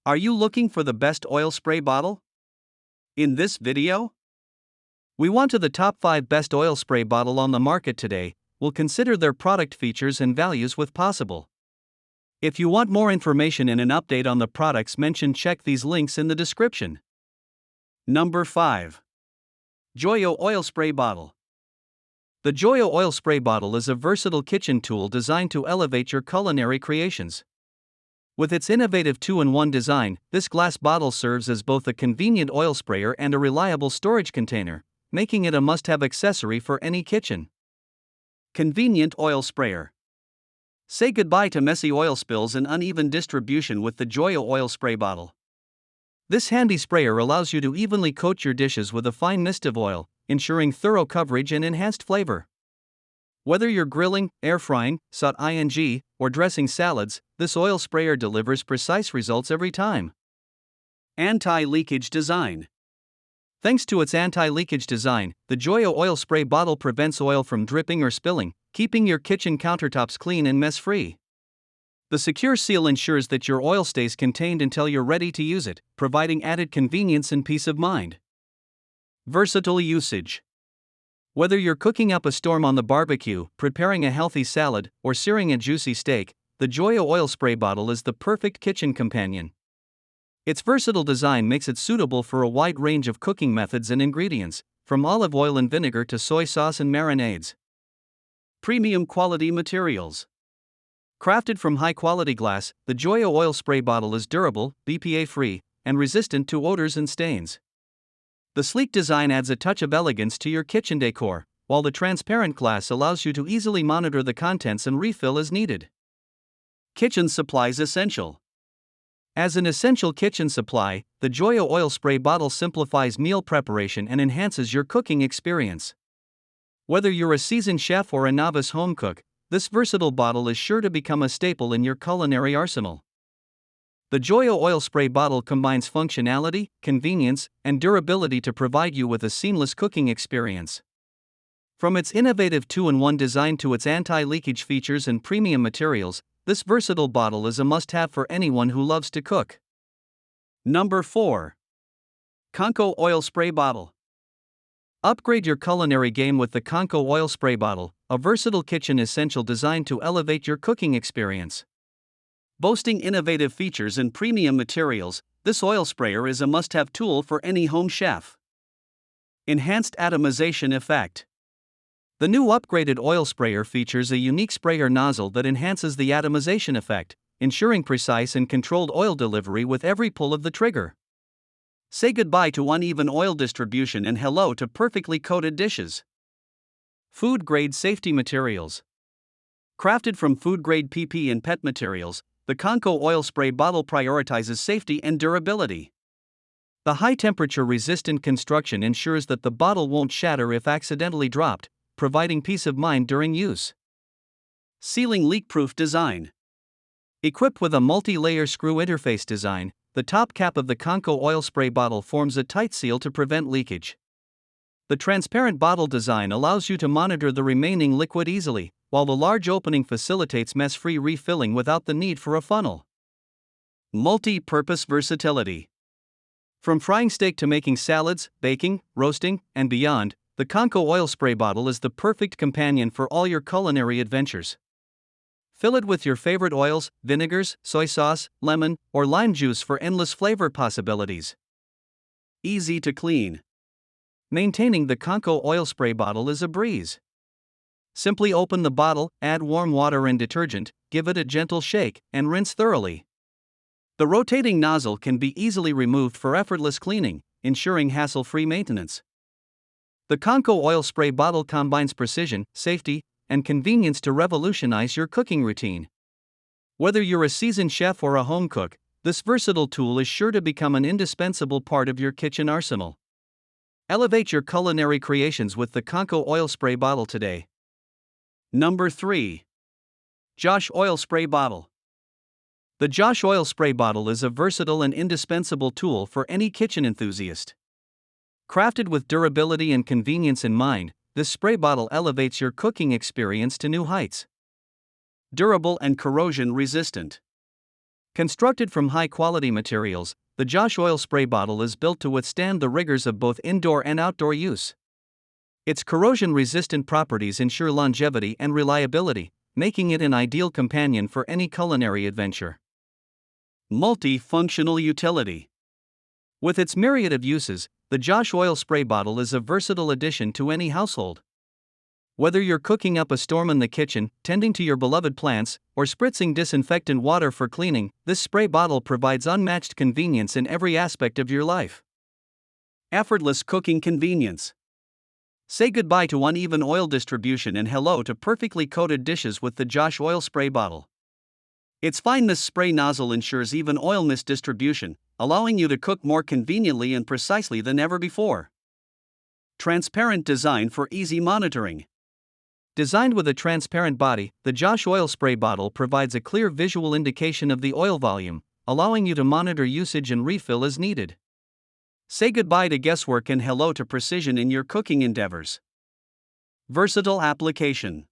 Are you looking for the best oil spray bottle? In this video, we want to the top 5 best oil spray bottle on the market today. We'll consider their product features and values with possible. If you want more information and an update on the products mentioned, check these links in the description. Number 5. Joyo Oil Spray Bottle. The Joyo Oil Spray Bottle is a versatile kitchen tool designed to elevate your culinary creations. With its innovative 2-in-1 design, this glass bottle serves as both a convenient oil sprayer and a reliable storage container, making it a must-have accessory for any kitchen. Convenient oil sprayer. Say goodbye to messy oil spills and uneven distribution with the Joyo Oil Spray Bottle. This handy sprayer allows you to evenly coat your dishes with a fine mist of oil, ensuring thorough coverage and enhanced flavor. Whether you're grilling, air frying, sautéing, or dressing salads, this oil sprayer delivers precise results every time. Anti-leakage design. Thanks to its anti-leakage design, the Joyo Oil Spray Bottle prevents oil from dripping or spilling, keeping your kitchen countertops clean and mess-free. The secure seal ensures that your oil stays contained until you're ready to use it, providing added convenience and peace of mind. Versatile usage. Whether you're cooking up a storm on the barbecue, preparing a healthy salad, or searing a juicy steak, the Joyo Oil Spray Bottle is the perfect kitchen companion. Its versatile design makes it suitable for a wide range of cooking methods and ingredients, from olive oil and vinegar to soy sauce and marinades. Premium quality materials. Crafted from high-quality glass, the Joyo Oil Spray Bottle is durable, BPA-free, and resistant to odors and stains. The sleek design adds a touch of elegance to your kitchen decor, while the transparent glass allows you to easily monitor the contents and refill as needed. Kitchen supplies essential. As an essential kitchen supply, the Joyo Oil Spray Bottle simplifies meal preparation and enhances your cooking experience. Whether you're a seasoned chef or a novice home cook, this versatile bottle is sure to become a staple in your culinary arsenal. The Joyo Oil Spray Bottle combines functionality, convenience, and durability to provide you with a seamless cooking experience. From its innovative 2-in-1 design to its anti-leakage features and premium materials, this versatile bottle is a must-have for anyone who loves to cook. Number 4. Konco Oil Spray Bottle. Upgrade your culinary game with the Konco Oil Spray Bottle, a versatile kitchen essential designed to elevate your cooking experience. Boasting innovative features and premium materials, this oil sprayer is a must-have tool for any home chef. Enhanced atomization effect. The new upgraded oil sprayer features a unique sprayer nozzle that enhances the atomization effect, ensuring precise and controlled oil delivery with every pull of the trigger. Say goodbye to uneven oil distribution and hello to perfectly coated dishes. Food-grade safety materials. Crafted from food-grade PP and PET materials, the Konco Oil Spray Bottle prioritizes safety and durability. The high-temperature-resistant construction ensures that the bottle won't shatter if accidentally dropped, providing peace of mind during use. Sealing leak-proof design. Equipped with a multi-layer screw interface design, the top cap of the Konco Oil Spray Bottle forms a tight seal to prevent leakage. The transparent bottle design allows you to monitor the remaining liquid easily, while the large opening facilitates mess-free refilling without the need for a funnel. Multi-purpose versatility. From frying steak to making salads, baking, roasting, and beyond, the Konco Oil Spray Bottle is the perfect companion for all your culinary adventures. Fill it with your favorite oils, vinegars, soy sauce, lemon, or lime juice for endless flavor possibilities. Easy to clean. Maintaining the Konco Oil Spray Bottle is a breeze. Simply open the bottle, add warm water and detergent, give it a gentle shake, and rinse thoroughly. The rotating nozzle can be easily removed for effortless cleaning, ensuring hassle-free maintenance. The Konco Oil Spray Bottle combines precision, safety, and convenience to revolutionize your cooking routine. Whether you're a seasoned chef or a home cook, this versatile tool is sure to become an indispensable part of your kitchen arsenal. Elevate your culinary creations with the Konco Oil Spray Bottle today. Number 3. Joshe Oil Spray Bottle. The Joshe Oil Spray Bottle is a versatile and indispensable tool for any kitchen enthusiast. Crafted with durability and convenience in mind, this spray bottle elevates your cooking experience to new heights. Durable and corrosion resistant. Constructed from high-quality materials, the Joshe oil spray bottle is built to withstand the rigors of both indoor and outdoor use. Its corrosion-resistant properties ensure longevity and reliability, making it an ideal companion for any culinary adventure. Multi-functional utility. With its myriad of uses, the Joshe oil spray bottle is a versatile addition to any household. Whether you're cooking up a storm in the kitchen, tending to your beloved plants, or spritzing disinfectant water for cleaning, this spray bottle provides unmatched convenience in every aspect of your life. Effortless cooking convenience. Say goodbye to uneven oil distribution and hello to perfectly coated dishes with the Joshe oil spray bottle. Its fine mist spray nozzle ensures even oil mist distribution, allowing you to cook more conveniently and precisely than ever before. Transparent design for easy monitoring. Designed with a transparent body, the Joshe oil spray bottle provides a clear visual indication of the oil volume, allowing you to monitor usage and refill as needed. Say goodbye to guesswork and hello to precision in your cooking endeavors. Versatile application.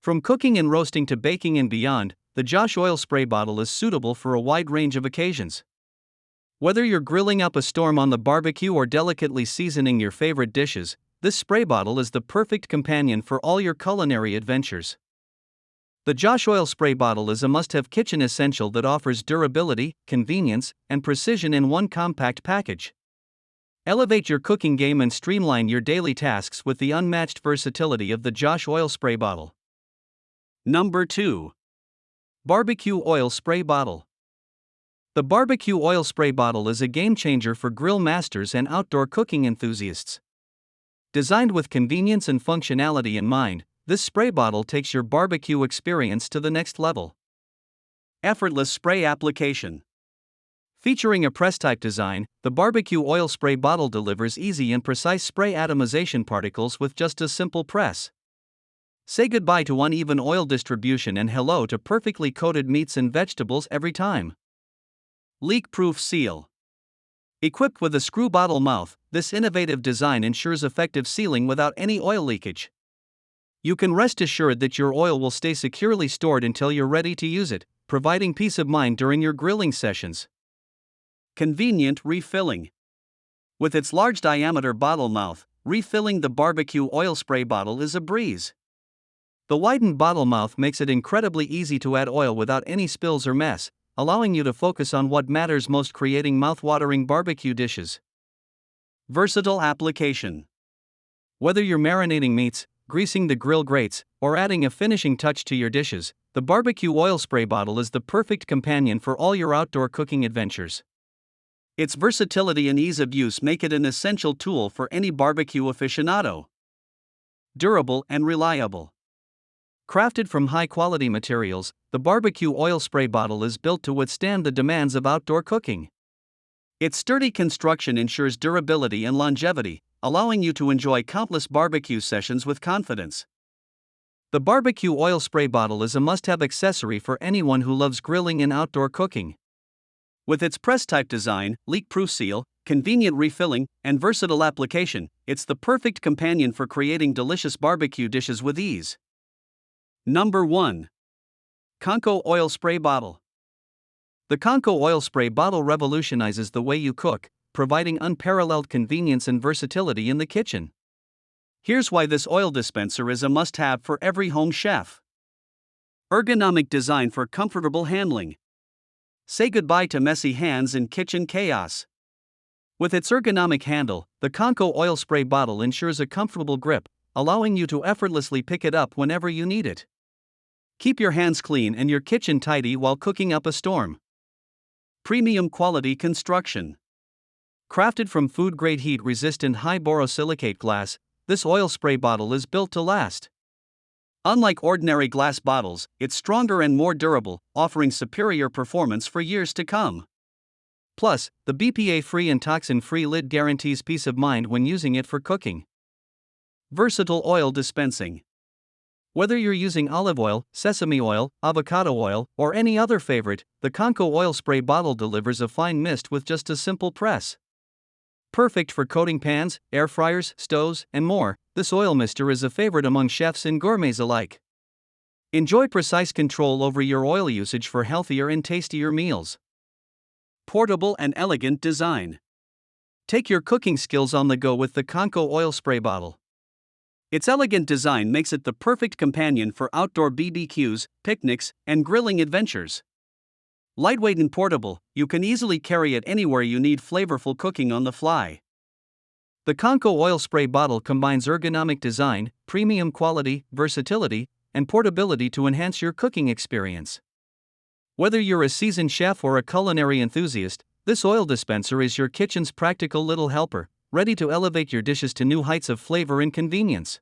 From cooking and roasting to baking and beyond, the Joshe oil spray bottle is suitable for a wide range of occasions. Whether you're grilling up a storm on the barbecue or delicately seasoning your favorite dishes, this spray bottle is the perfect companion for all your culinary adventures. The Joshe oil spray bottle is a must-have kitchen essential that offers durability, convenience, and precision in one compact package. Elevate your cooking game and streamline your daily tasks with the unmatched versatility of the Joshe oil spray bottle. Number 2. Barbecue oil spray bottle. The barbecue oil spray bottle is a game-changer for grill masters and outdoor cooking enthusiasts. Designed with convenience and functionality in mind, this spray bottle takes your barbecue experience to the next level. Effortless spray application. Featuring a press-type design, the barbecue oil spray bottle delivers easy and precise spray atomization particles with just a simple press. Say goodbye to uneven oil distribution and hello to perfectly coated meats and vegetables every time. Leak-proof seal. Equipped with a screw bottle mouth, this innovative design ensures effective sealing without any oil leakage. You can rest assured that your oil will stay securely stored until you're ready to use it, providing peace of mind during your grilling sessions. Convenient refilling. With its large diameter bottle mouth, refilling the barbecue oil spray bottle is a breeze. The widened bottle mouth makes it incredibly easy to add oil without any spills or mess, allowing you to focus on what matters most, creating mouth-watering barbecue dishes. Versatile application. Whether you're marinating meats, greasing the grill grates, or adding a finishing touch to your dishes, the barbecue oil spray bottle is the perfect companion for all your outdoor cooking adventures. Its versatility and ease of use make it an essential tool for any barbecue aficionado. Durable and reliable. Crafted from high-quality materials, the barbecue oil spray bottle is built to withstand the demands of outdoor cooking. Its sturdy construction ensures durability and longevity, allowing you to enjoy countless barbecue sessions with confidence. The barbecue oil spray bottle is a must-have accessory for anyone who loves grilling and outdoor cooking. With its press-type design, leak-proof seal, convenient refilling, and versatile application, it's the perfect companion for creating delicious barbecue dishes with ease. Number 1. Konco oil spray bottle. The Konco oil spray bottle revolutionizes the way you cook, providing unparalleled convenience and versatility in the kitchen. Here's why this oil dispenser is a must-have for every home chef. Ergonomic design for comfortable handling. Say goodbye to messy hands and kitchen chaos. With its ergonomic handle, the Konco oil spray bottle ensures a comfortable grip, allowing you to effortlessly pick it up whenever you need it. Keep your hands clean and your kitchen tidy while cooking up a storm. Premium quality construction. Crafted from food-grade heat-resistant high borosilicate glass, this oil spray bottle is built to last. Unlike ordinary glass bottles, it's stronger and more durable, offering superior performance for years to come. Plus, the BPA-free and toxin-free lid guarantees peace of mind when using it for cooking. Versatile oil dispensing. Whether you're using olive oil, sesame oil, avocado oil, or any other favorite, the Konco oil spray bottle delivers a fine mist with just a simple press. Perfect for coating pans, air fryers, stoves, and more, this oil mister is a favorite among chefs and gourmets alike. Enjoy precise control over your oil usage for healthier and tastier meals. Portable and elegant design. Take your cooking skills on the go with the Konco oil spray bottle. Its elegant design makes it the perfect companion for outdoor BBQs, picnics, and grilling adventures. Lightweight and portable, you can easily carry it anywhere you need flavorful cooking on the fly. The Konco oil spray bottle combines ergonomic design, premium quality, versatility, and portability to enhance your cooking experience. Whether you're a seasoned chef or a culinary enthusiast, this oil dispenser is your kitchen's practical little helper, ready to elevate your dishes to new heights of flavor and convenience.